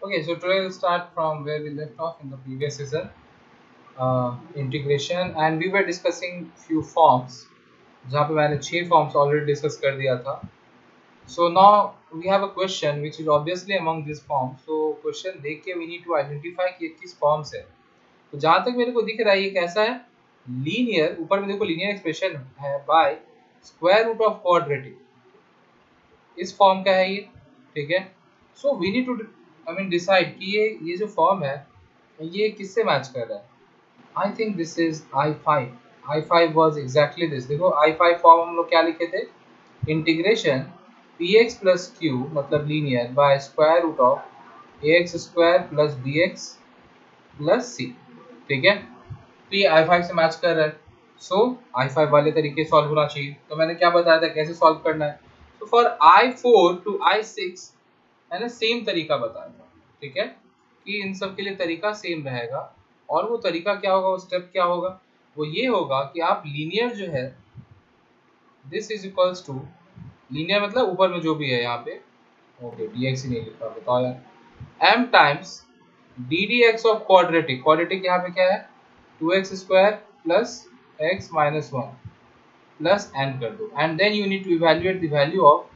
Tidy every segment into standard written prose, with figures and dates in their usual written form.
Okay, so today we'll start from where we left off in the previous session, integration, and we were discussing few forms. जहाँ पे मैंने 6 forms already discuss कर दिया था. So now we have a question which is obviously among these forms. So question देख के we need to identify कि ये किस forms है. तो जहाँ तक मेरे को दिख रहा है ये कैसा है? लीनियर. ऊपर में देखो लीनियर एक्सप्रेशन है by square root of quadratic. इस फॉर्म का है ये. ठीक है. So we need to decide कि ये जो फॉर्म है ये किससे मैच कर रहा है. I think this is I5. I5 was exactly this. देखो I5 फॉर्म हम लोग क्या लिखे थे? इंटीग्रेशन px प्लस q मतलब linear by square root of ax square plus bx plus c. ठीक है. तो ये I5 से मैच कर रहा है. सो I5 वाले तरीके सॉल्व होना चाहिए. तो मैंने क्या बताया था कैसे सॉल्व करना है. तो फॉर I4 टू I6 मैंने सेम तरीका बताया था. ठीक है कि इन सब के लिए तरीका सेम रहेगा. और वो तरीका क्या होगा, वो स्टेप क्या होगा, वो ये होगा कि आप लीनियर जो है this is equals to linear मतलब ऊपर में जो भी है यहाँ पे. ओके dx ही नहीं लिखा, बताओ यार. m times ddx of quadratic. Quadratic यहाँ पे क्या है 2x square plus x minus 1 plus n कर दो. And then you need to evaluate the value of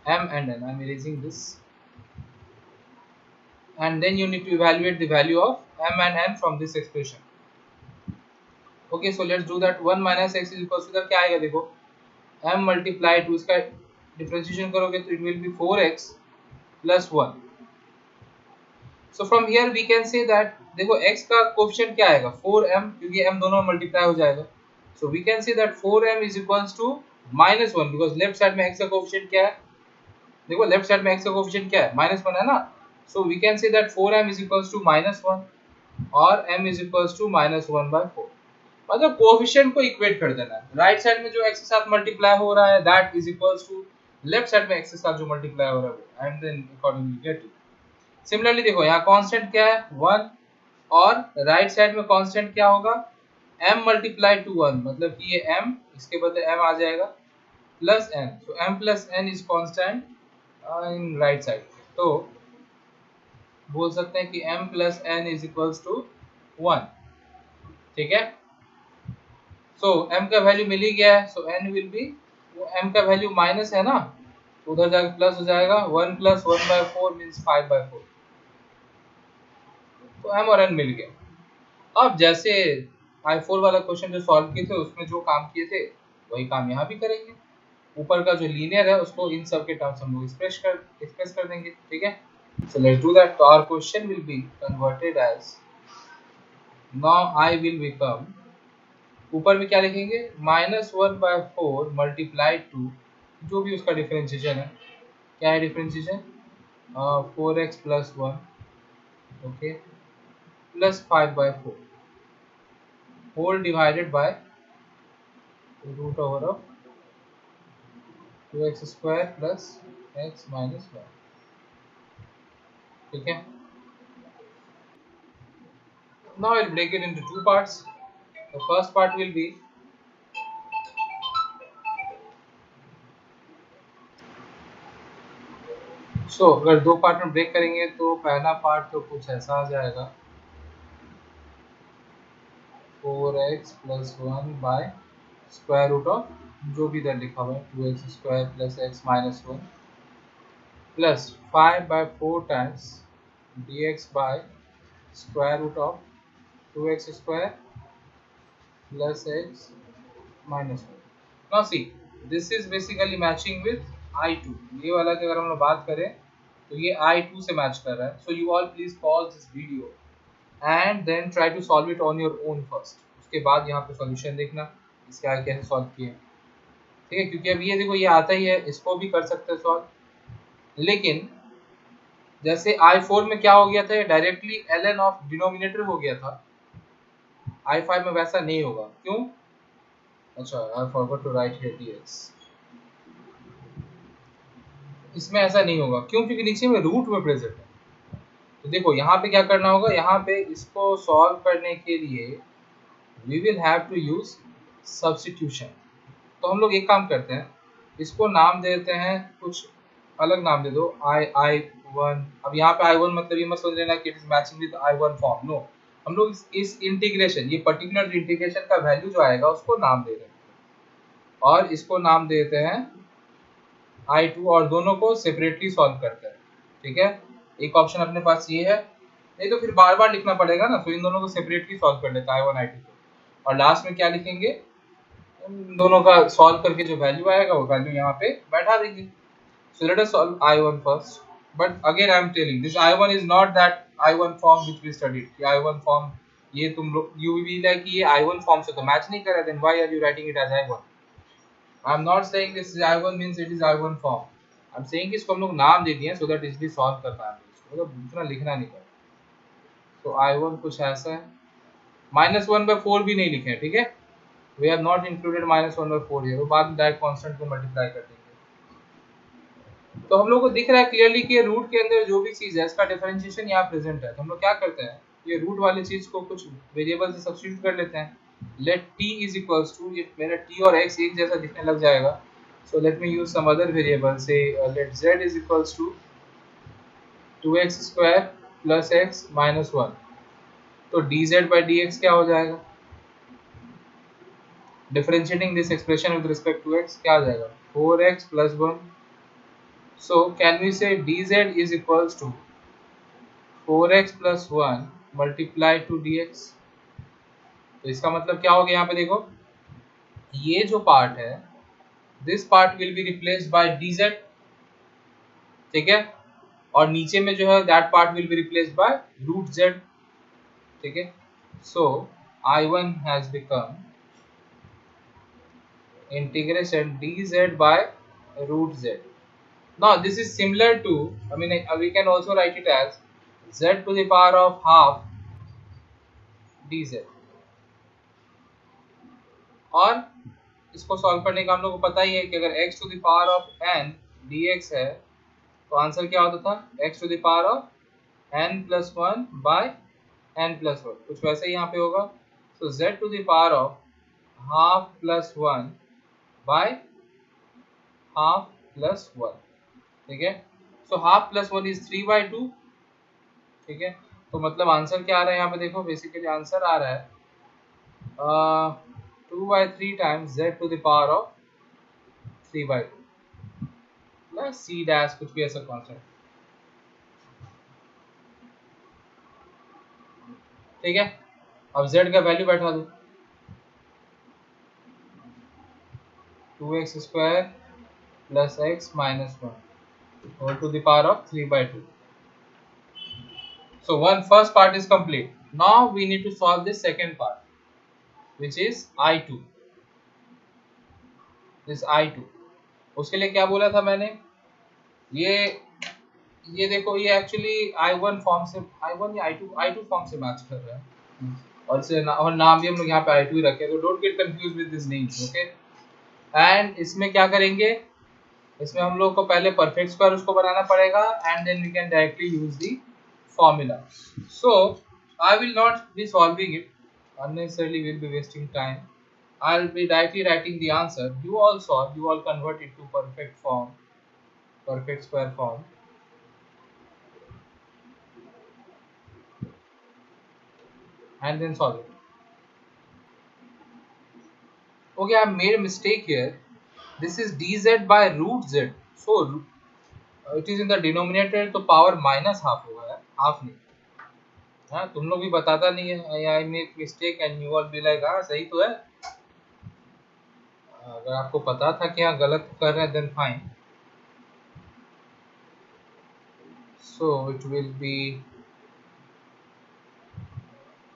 m and n. I'm erasing this. And then you need to evaluate the value of m and n from this expression. Okay, so let's do that. 1 minus x is equals to क्या आएगा देखो, m multiply 2, इसका differentiation करोगे तो it will be 4x plus 1. So from here we can say that देखो x का coefficient क्या आएगा 4m, क्योंकि m दोनों मल्टीप्लाई हो जाएगा. So we can say that 4m is equals to minus 1 because left side में x का कोएफिशिएंट क्या है, देखो लेफ्ट साइड में x का कोएफिशिएंट क्या है -1 है ना. So we can say that 4m is equals to -1 और m is equals to -1/4. मतलब कोएफिशिएंट को इक्वेट कर देना है. राइट साइड में जो x के साथ मल्टीप्लाई हो रहा है that is equals to left side में x के साथ जो मल्टीप्लाई हो रहा है वो. And then accordingly get it. Similarly देखो यहाँ कांस्टेंट क्या है 1 और राइट साइड में कांस्टेंट क्या होगा m मल्टीप्लाई टू 1 मतलब कि ये m इसके बदले m आ जाएगा plus n. So m plus n is constant in right side. तो बोल सकते हैं कि m plus n is equals to 1. ठीक है. सो m का वैल्यू मिल ही गया है. सो n विल बी, वो m का वैल्यू माइनस है ना तो उधर जाकर प्लस हो जाएगा. 1 प्लस 1/4 मीन्स 5/4. तो m और n मिल गया. अब जैसे I4 वाला क्वेश्चन जो सॉल्व किए थे उसमें जो काम किए थे वही काम यहाँ भी करेंगे. ऊपर का जो लीनियर है उसको इन सब के टर्म्स हम लोग एक्सप्रेस कर देंगे. ठीक है. So let's do that. So our question will be converted as, now I will become, ऊपर में क्या लिखेंगे -1/4 मल्टीप्लाई टू जो भी उसका डिफरेंशिएशन है. क्या है differentiation 4x plus 1 okay plus 5/4 whole divided by root over of 2x square plus x minus 1. ठीक है. Now I'll break it into two parts. The first part will be अगर दो पार्ट में ब्रेक करेंगे तो पहला पार्ट तो कुछ ऐसा आ जाएगा 4x plus 1 by square root of जो भी इधर लिखा हुआ है 2x square plus x minus 1 plus 5/4 times dx by square root of 2x square plus x minus 1. Now see this is basically matching with I2. ये वाला की अगर हम लोग बात करें तो ये I2 से मैच कर रहा है. So you all please pause this video and then try to solve it on your own first. उसके बाद यहाँ पे सॉल्यूशन देखना इसके आगे कैसे सॉल्व किए. ठीक है. क्योंकि अब ये देखो ये आता ही है, इसको भी कर सकते हैं सॉल्व. लेकिन जैसे I4 में क्या हो गया था, डायरेक्टली ln ऑफ डिनोमिनेटर हो गया था. I5 में वैसा नहीं होगा. क्यों? अच्छा I forgot to write here dx. इसमें ऐसा नहीं होगा. क्यों? क्योंकि नीचे में रूट में प्रेजेंट है. तो देखो यहाँ पे क्या करना होगा, यहाँ पे इसको सॉल्व करने के लिए we will have to use substitution. तो हम लोग एक काम करते हैं, इसको नाम देते हैं कुछ अलग नाम दे दो I1 अब यहाँ पे I1 मतलब ये मत समझ लेना कि it is matching with I1 form, no. हम लोग इस इंटीग्रेशन, ये पर्टिकुलर इंटीग्रेशन का वैल्यू जो आएगा उसको नाम दे रहे हैं, और इसको नाम देते हैं I2, और दोनों को सेपरेटली सॉल्व करते हैं। ठीक है, एक ऑप्शन अपने पास ये है, नहीं तो फिर बार बार लिखना पड़ेगा ना, तो इन दोनों को सेपरेटली सॉल्व कर लेते हैं I1 I2 को, और लास्ट में क्या लिखेंगे, इन दोनों का सॉल्व करके जो वैल्यू आएगा वो वैल्यू यहाँ पे बैठा देंगे। So let us solve I1 first. But again I am telling this I1 is not that I1 form which we studied. कि I1 form ये तुम लोग you will be like ये I1 form से तो मैच नहीं कर रहा, then why are you writing it as I1? I am not saying this is I1 means it is I1 form. I am saying कि इसको हम लोग नाम दे दिए so that easily solve कर पाएंगे, इसको मतलब इतना लिखना नहीं पड़ेगा। So I1 कुछ ऐसा है, -1/4 भी नहीं लिखे, ठीक है, we have not included -1/4 here, वो बाद में डायरेक्ट कांस्टेंट को मल्टीप्लाई कर देंगे। तो हम लोग को दिख रहा है क्लियरली कि रूट के अंदर जो भी चीज है इसका डिफरेंशिएशन यहाँ प्रेजेंट है, तो हम लोग क्या करते हैं, ये रूट वाली चीज को कुछ वेरिएबल से सब्स्टिट्यूट कर लेते हैं। Let t is equals to, ये मेरा t और x एक जैसा दिखने लग जाएगा, so let me use some other variable, say let z is equals to 2x² plus x minus 1, तो dz/dx क्या हो जाएगा, differentiating this expression with respect to x क्या आ जाएगा, 4x plus 1। So can we say dz is equals to 4x plus 1 multiplied to dx? तो इसका मतलब क्या हो गया, यहाँ पे देखो, ये जो पार्ट है this part will be replaced by dz, ठीक है, और नीचे में जो है that part will be replaced by root z, ठीक है। So I1 has become integration dz by root z. Now this is similar to, I mean we can also write it as z to the power of half dz, और इसको solve करने का हम लोग को पता ही है कि अगर x to the power of n dx है तो आंसर क्या होता था, x to the power of n plus 1 by n plus 1, कुछ वैसे ही यहाँ पे होगा। so z to the power of half plus 1 by half plus 1, ठीक है। so half plus 1 is 3/2, ठीक है, तो मतलब आंसर क्या आ रहा है यहाँ पे देखो, बेसिकली आंसर आ रहा है 2/3 times z to the power of 3/2 plus c dash कुछ भी ऐसा कॉन्सेप्ट, ठीक है। अब z का वैल्यू बैठा दो, 2x² plus x minus 1 whole to the power of 3/2। So one first part is complete. Now we need to solve the second part, which is I2. This I2. उसके लिए क्या बोला था मैंने, ये देखो, ये एक्चुअली I1 फॉर्म से, I1 या I2 फॉर्म से मैच कर रहा है, और इसे और नाम भी हम लोग यहाँ पे I2 ही रखे, तो don't get confuse with this names, okay. And इसमें क्या करेंगे, इसमें हम लोग को पहले परफेक्ट स्क्वायर उसको बनाना पड़ेगा, and then we can directly use the formula. So I will not be solving it unnecessarily, will be wasting time. I'll be directly writing the answer. You all solve, you all convert it to perfect form, perfect square form, and then solve it. Okay, I made a mistake here. This is dz by root z. So it is in the denominator, तो power minus half होगा यार, half नहीं। हाँ, तुम लोग भी बताता नहीं है, I make mistake and you all be like हाँ सही तो है। अगर आपको पता था कि हाँ गलत कर रहे हैं then fine. So it will be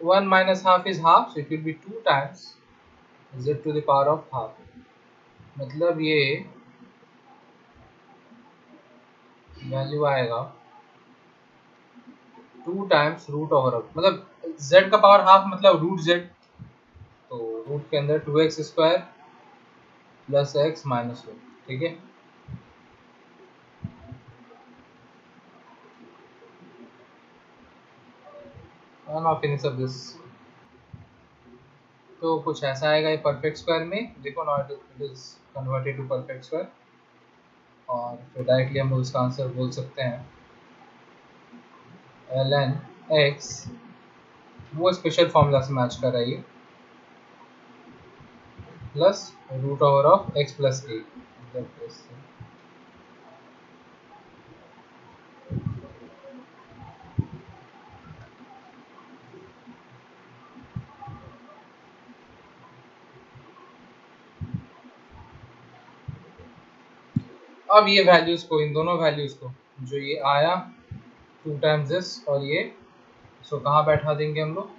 1 minus half is half, so it will be 2 times z to the power of half. मतलब ये वैल्यू आएगा 2 टाइम्स रूट ओवर, मतलब z का पावर हाफ मतलब रूट z, तो रूट के अंदर 2x² plus x minus 1, ठीक है। now finish up this. तो कुछ ऐसा आएगा ये परफेक्ट स्क्वायर में, देखो ना it is converted to perfect square, और फिर डायरेक्टली हम लोग इसका आंसर बोल सकते हैं एल एन एक्स वो स्पेशल फॉर्मूला से मैच कर रही है plus root over of X plus A. अब ये वैल्यूज को, इन दोनों वैल्यूज को, जो ये आया 2 टाइम्स दिस और ये, सो कहाँ बैठा देंगे हम लोग,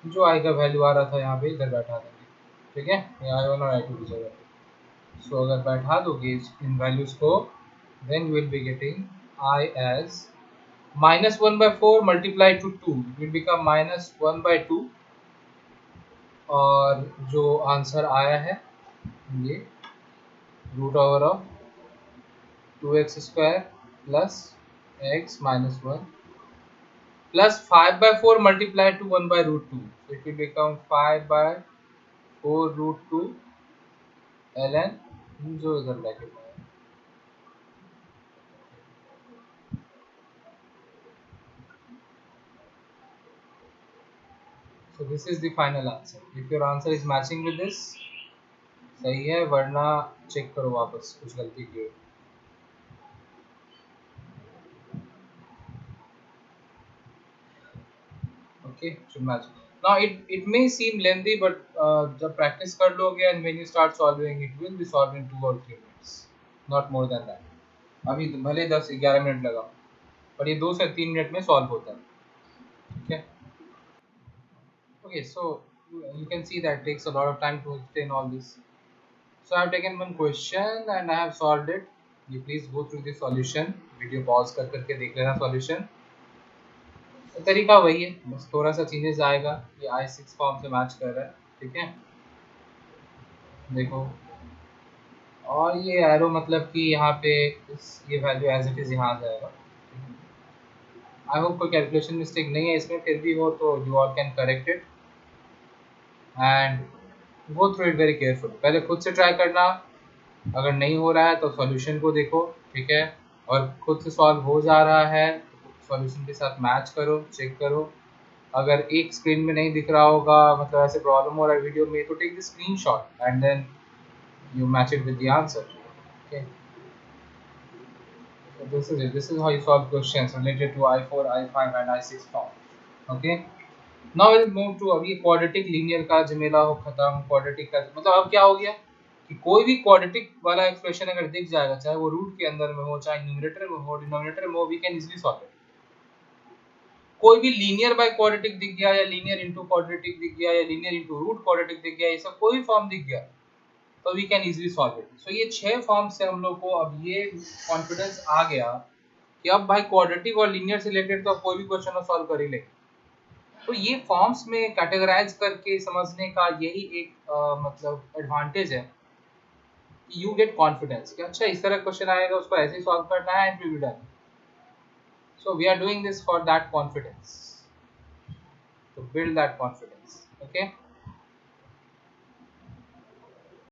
जो आई का वैल्यू आ रहा था यहाँ पे इधर बैठा देंगे। ठीक है, ये आई वन और आई टू की जगह। सो अगर बैठा दोगे इन वैल्यूज को, then you will be getting I as -1/4 multiply to 2, it will become -1/2। और जो आंसर आया है ये root over of 2x² plus x minus 1 plus 5/4 multiplied to 1/√2. So it will become 5/4 root 2 ln जो इधर ब्रैकेट में है। So this is the final answer. If your answer is matching with this, सही है, वरना चेक करो वापस कुछ गलती की हो। Okay, should match. Now it may seem lengthy, but जब practice कर लोगे and when you start solving, it will be solved in 2 or 3 minutes, not more than that. अभी भले 10-11 मिनट लगाओ, पर ये 2 से 3 मिनट में सॉल्व होता है। ठीक है, okay, so you can see that takes a lot of time to explain all this. So I have taken one question and I have solved it. You please go through the solution, video pause कर करके देख लेना solution. तो तरीका वही है, बस थोड़ा सा चेंजेस आएगा। ये I6 फॉर्म से मैच कर रहा है। ठीक है, देखो, और ये एरो मतलब कि यहाँ पे ये वैल्यू एज इट इज यहाँ आ जाएगा। आई होप कोई कैलकुलेशन मिस्टेक नहीं है इसमें, फिर भी हो तो you all can correct it and go through it very careful. पहले खुद से ट्राई करना, अगर नहीं हो रहा है तो सॉल्यूशन को देखो। ठीक है, और खुद से सॉल्व हो जा रहा है तो सॉल्यूशन के साथ मैच करो, चेक करो। अगर एक स्क्रीन में नहीं दिख रहा होगा, मतलब ऐसे प्रॉब्लम हो रहा है वीडियो में, तो take the screenshot and then you match it with the answer. Okay, so this is it. This is how you solve questions related to I4, I5 and I6 form. Okay, now we'll move to अभी quadratic linear का झमेला हो खत्म। Quadratic का मतलब अब क्या हो गया कि कोई भी क्वाड्रेटिक वाला एक्सप्रेशन अगर दिख जाएगा, चाहे वो रूट के अंदर में हो, चाहे न्यूमरेटर में हो, डिनोमिनेटर में हो, we can easily solve it. कोई भी लीनियर बाय क्वाड्रेटिक दिख गया, या लीनियर इनटू क्वाड्रेटिक दिख गया, या लीनियर इनटू रूट क्वाड्रेटिक दिख गया, ये सब कोई फॉर्म दिख गया तो we can easily solve it. So ये 6 फॉर्म से हम लोग को अब ये कॉन्फिडेंस आ गया कि अब भाई क्वाड्रेटिक और लीनियर से रिलेटेड तो कोई भी क्वेश्चन सॉल्व कर ही लेंगे। तो ये फॉर्म्स में कैटेगराइज करके समझने का यही एक मतलब एडवांटेज है कि यू गेट कॉन्फिडेंस कि अच्छा इस तरह क्वेश्चन आएगा, उसको ऐसे ही सॉल्व करना है and will be done. So we are doing this for that confidence, to build that confidence. Okay,